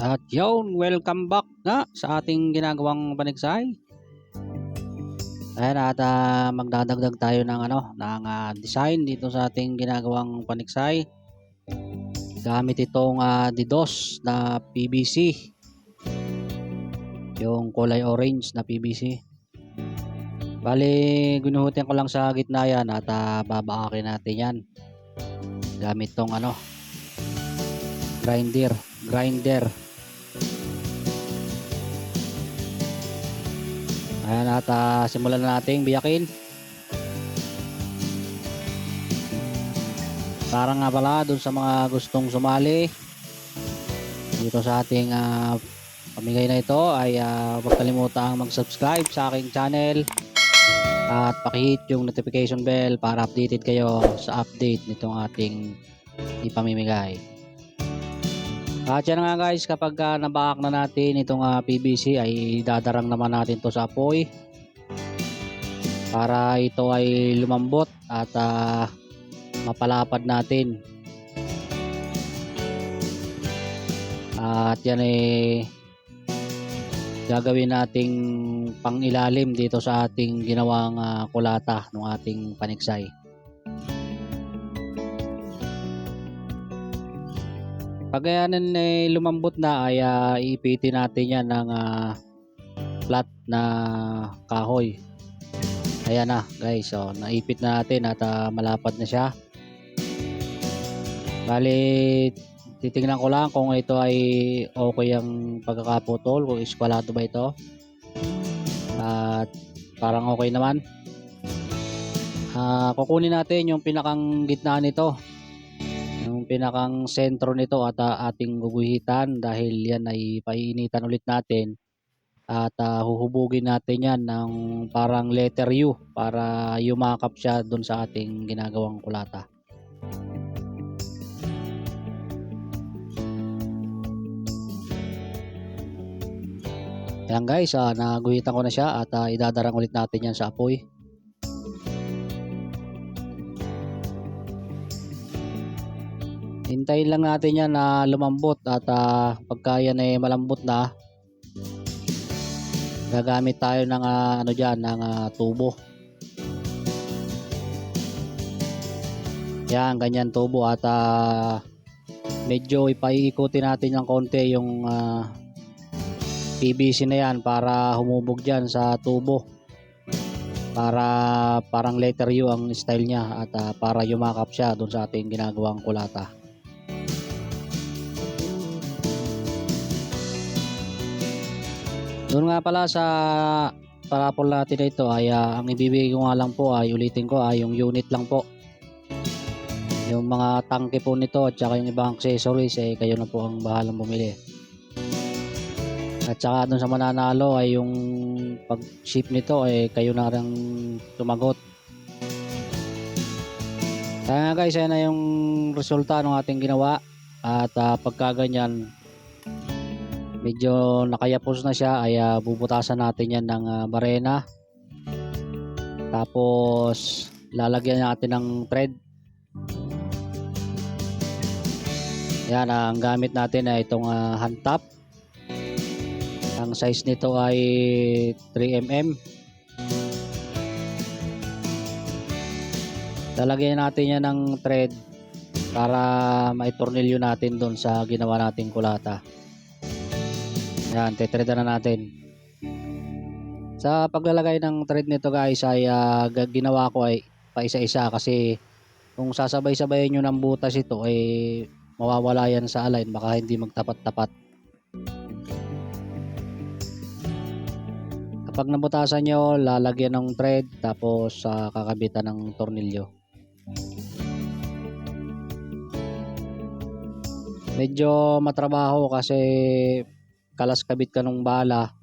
At yun, welcome back nga sa ating ginagawang panigsay. Ayan, at magdadagdag tayo ng design dito sa ating ginagawang panigsay. Gamit itong DDoS na PVC. Yung kulay orange na PVC. Bali, ginuhutin ko lang sa gitna yan at babaakin natin yan. Gamit tong grinder. Ayan, at simulan na nating biyakin. Para nga pala dun sa mga gustong sumali dito sa ating pamigay na ito ay huwag kalimutang mag-subscribe sa aking channel at pakihit yung notification bell para updated kayo sa update nitong ating ipamimigay. At yan nga guys, kapag nabaak na natin itong PVC ay dadarang naman natin to sa apoy para ito ay lumambot at mapalapad natin. At yan ay gagawin nating pangilalim dito sa ating ginawang kulata ng ating panigsay. Pag yan ay lumambot na ay iipitin natin yan ng flat na kahoy. Ayan na guys, so naipit na natin at malapad na siya. Bali, titingnan ko lang kung ito ay okay ang pagkakaputol, kung iskwalado ba ito. At parang okay naman. Kukunin natin yung pinakang gitna nito, yung pinakang sentro nito at ating guguhitan dahil yan ay paiinitan ulit natin at huhubugin natin yan ng parang letter U para yumakap siya dun sa ating ginagawang kulata. Ayan guys, naguhitan ko na siya at idadarang ulit natin yan sa apoy. Hintayin lang natin yan na lumambot at pagka yan ay malambot na, gagamit tayo ng ng tubo. Yan, ganyan tubo at medyo ipaiikutin natin ng konti yung PVC na yan para humubog dyan sa tubo. Para parang letter U ang style niya at para yumakap siya dun sa ating ginagawang kulata. Doon nga pala sa parapol natin na ito ay ang ibibigay ko nga lang po ay ulitin ko ay yung unit lang po. Yung mga tangke po nito at saka yung ibang accessories ay kayo na po ang bahalang bumili. At saka doon sa mananalo ay yung pag-ship nito ay kayo na rin tumagot. Kaya nga guys, ayan na yung resulta ng ating ginawa. At pagka ganyan, medyo nakayapos na siya ay bubutasan natin yan ng barena. Tapos lalagyan natin ng thread. Yan, ang gamit natin ay itong hand top. Ang size nito ay 3mm. Lalagyan natin yan ng thread para maitornilyo natin doon sa ginawa nating kulata. Yan, titreadan na natin. Sa paglalagay ng thread nito guys ay ginawa ko ay paisa-isa kasi kung sasabay-sabayin nyo ng butas ito ay mawawala yan sa align, baka hindi magtapat-tapat. Kapag nabutasan nyo, lalagyan ng thread tapos kakabitan ng tornilyo. Medyo matrabaho kasi kalas kabit ka ng bala,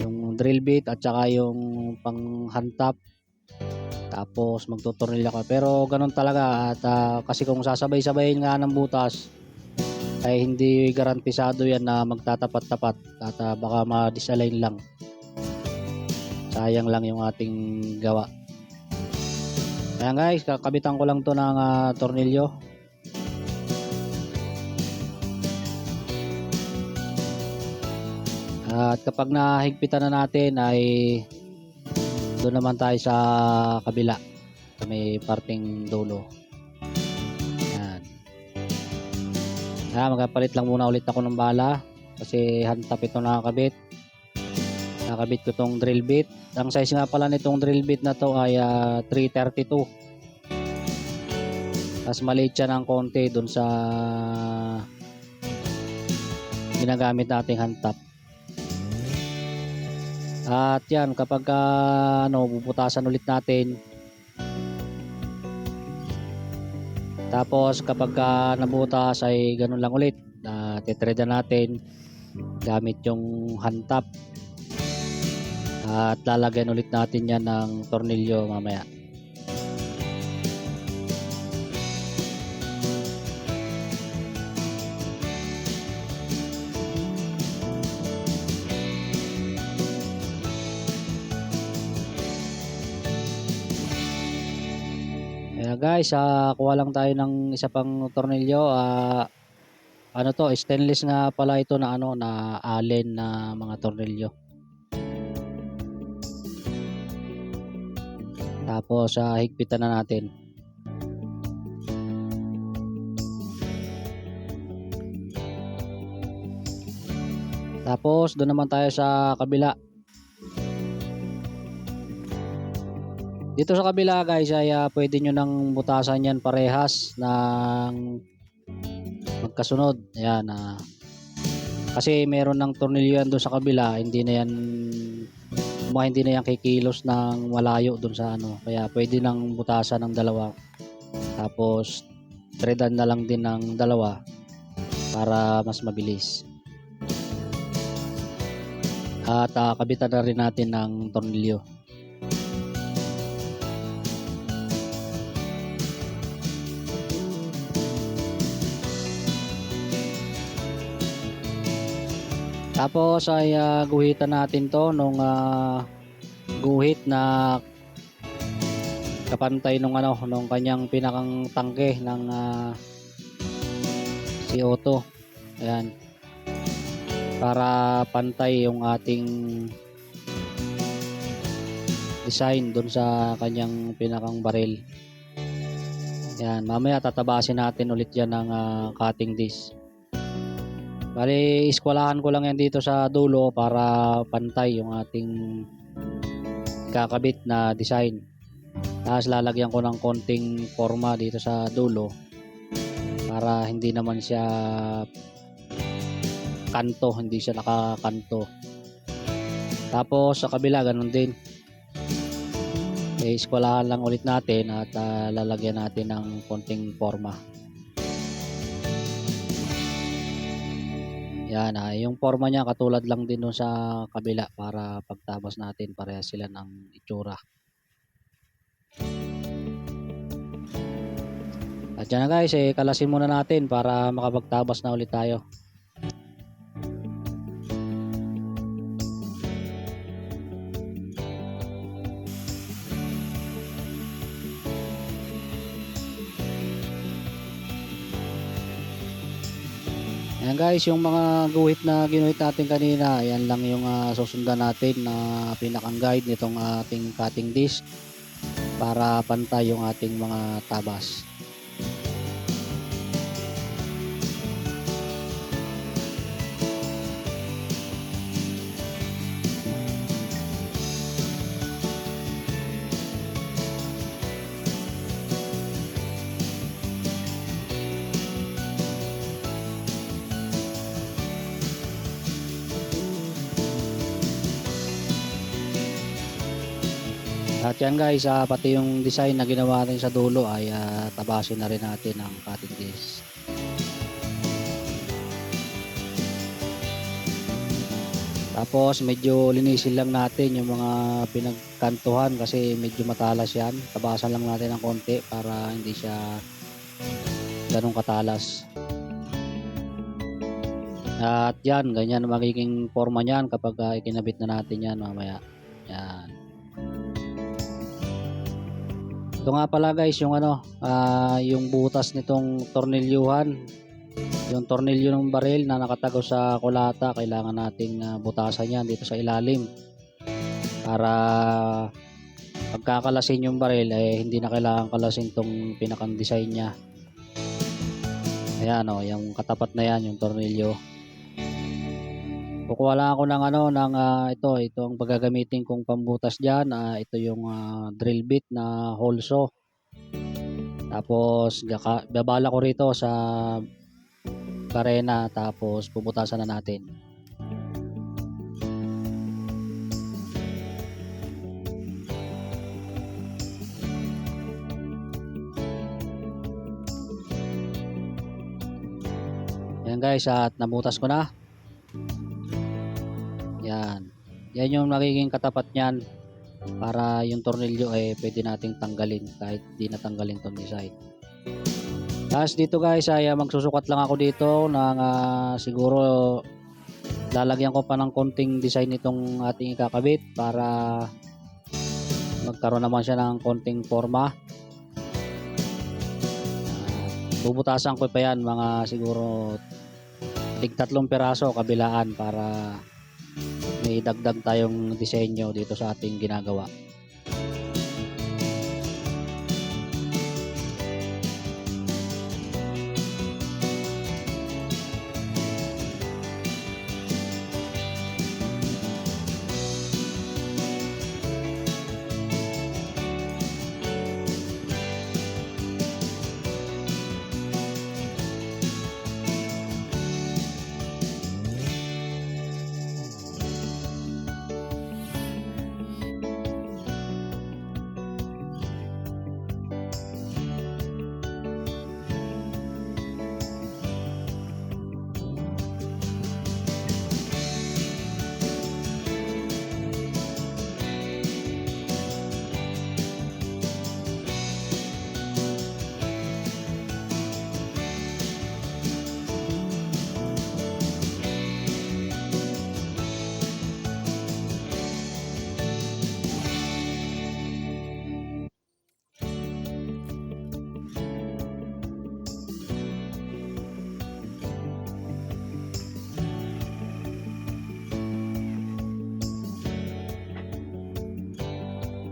yung drill bit at saka yung pang hand top, tapos magtutornilyo ka, pero ganun talaga at kasi kung sasabay-sabayin nga ng butas ay hindi garantisado yan na magtatapat-tapat at baka ma-disalign lang, sayang lang yung ating gawa. Ayan guys, kakabitan ko lang to ng tornilyo. At kapag nahigpitan na natin ay doon naman tayo sa kabila, sa may parting dulo. Yan. Magpapalit lang muna ulit ako ng bala kasi hantap ito nakakabit. Nakabit ko tong drill bit. Ang size nga pala nitong drill bit na to ay 332. Mas maliit siya ng konti dun sa ginagamit nating hantap. At yan, kapag bubutasan ulit natin. Tapos kapag nabutas ay ganun lang ulit. Titreda natin gamit yung hantap. At lalagyan ulit natin yan ng tornilyo mamaya. Guys, kuha lang tayo ng isa pang tornilyo. Ano to, stainless nga pala ito na na Allen na mga tornilyo. Tapos higpitan na natin. Tapos doon naman tayo sa kabila. Dito sa kabila guys ay pwede nyo nang butasan yan parehas ng magkasunod. Ayan, kasi meron ng tornilyo yan doon sa kabila, hindi na yan kikilos ng malayo doon sa kaya pwede nang butasan ng dalawa. Tapos threadan na lang din ng dalawa para mas mabilis. At kabitan na rin natin ng tornilyo. Tapos ay guhitan natin to nung guhit na kapantay nung kanyang pinakang tangke ng CO2. Ayan. Para pantay yung ating design doon sa kanyang pinakang baril. Ayan, mamaya tatabasin natin ulit yan ng cutting disc. Bali, iskwalahan ko lang yan dito sa dulo para pantay yung ating kakabit na design. Tapos lalagyan ko ng konting forma dito sa dulo para hindi naman siya kanto, hindi siya nakakanto. Tapos sa kabila ganun din. Iskwalahan lang ulit natin at lalagyan natin ng konting forma. Yan, yung forma niya katulad lang din doon sa kabila para pagtabas natin parehas sila ng itsura. At yan na guys, kalasin muna natin para makapagtabas na ulit tayo. Ayan guys, yung mga guhit na ginuhit natin kanina, ayan lang yung susundan natin na pinakang guide nitong ating cutting disc para pantay yung ating mga tabas. At yan guys, pati yung design na ginawa natin sa dulo ay tabasin na rin natin ang cutting disc. Tapos medyo linisin lang natin yung mga pinagkantuhan kasi medyo matalas yan. Tabasan lang natin ng konti para hindi siya ganun katalas. At yan, ganyan magiging forma niyan kapag ikinabit na natin yan mamaya. Yan. Ito nga pala guys yung yung butas nitong tornilyuhan Yung tornilyo ng baril na nakatago sa kulata, kailangan nating butasan yan dito sa ilalim para pagkakalasin yung baril hindi na kailangan kalasin tong pinakang design niya. Ayan o, yung katapat na yan, yung tornilyo. Kukuha lang ako ng ito ang paggagamitin kong pambutas diyan. Ito yung drill bit na hole saw. Tapos babala ko rito sa barena, tapos puputasan na natin. Ayan guys, at nabutas ko na. Yan. Yan yung magiging katapat niyan para yung tornilyo pwede nating tanggalin kahit di natanggalin tong design. Tapos dito guys ay magsusukat lang ako dito ng siguro lalagyan ko pa ng konting design itong ating ikakabit para magkaroon naman siya ng konting forma. Bubutasan ko pa yan mga siguro tig 3 piraso kabilaan para may dagdag tayong disenyo dito sa ating ginagawa.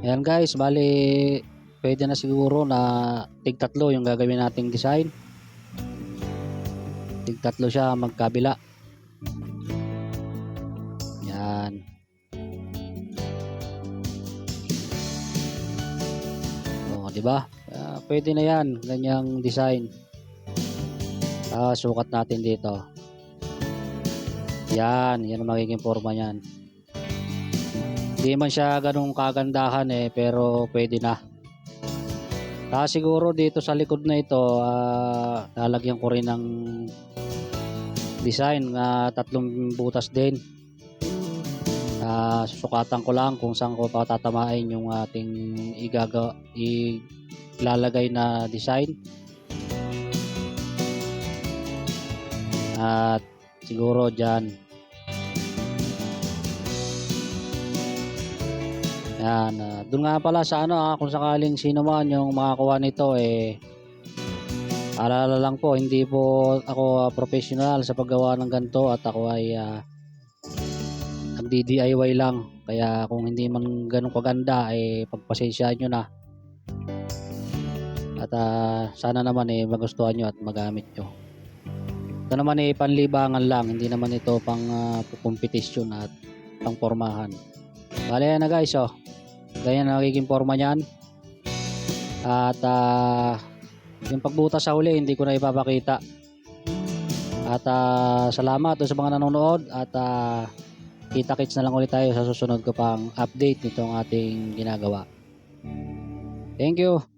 Ayan guys, bali pwede na siguro na tig 3 yung gagawin nating design. Tig 3 siya magkabila. Yan. O, di ba? Pwede na yan, ganyang design. Sukat natin dito. Yan ang magiging forma niyan. Hindi man siya ganung kagandahan pero pwede na. Siguro dito sa likod na ito lalagyan ko rin ng design 3 butas din. Susukatan ko lang kung saan ko patatamain yung ating ilalagay na design. At siguro dyan. Yan, doon nga pala sa kung sakaling sino man yung makakuha nito alala lang po, hindi po ako professional sa paggawa ng ganito at ako ay nagdi-DIY lang, kaya kung hindi man ganun kaganda pagpasensyaan nyo na at sana naman magustuhan nyo at magamit nyo. Ito naman panlibangan lang, hindi naman ito pang competition at pang pormahan. Bale na guys, ganyan na nagiging forma niyan. At yung pagbutas sa huli hindi ko na ipapakita. At salamat sa mga nanonood at kita-kits na lang ulit tayo sa susunod ko pang update nitong ating ginagawa. Thank you.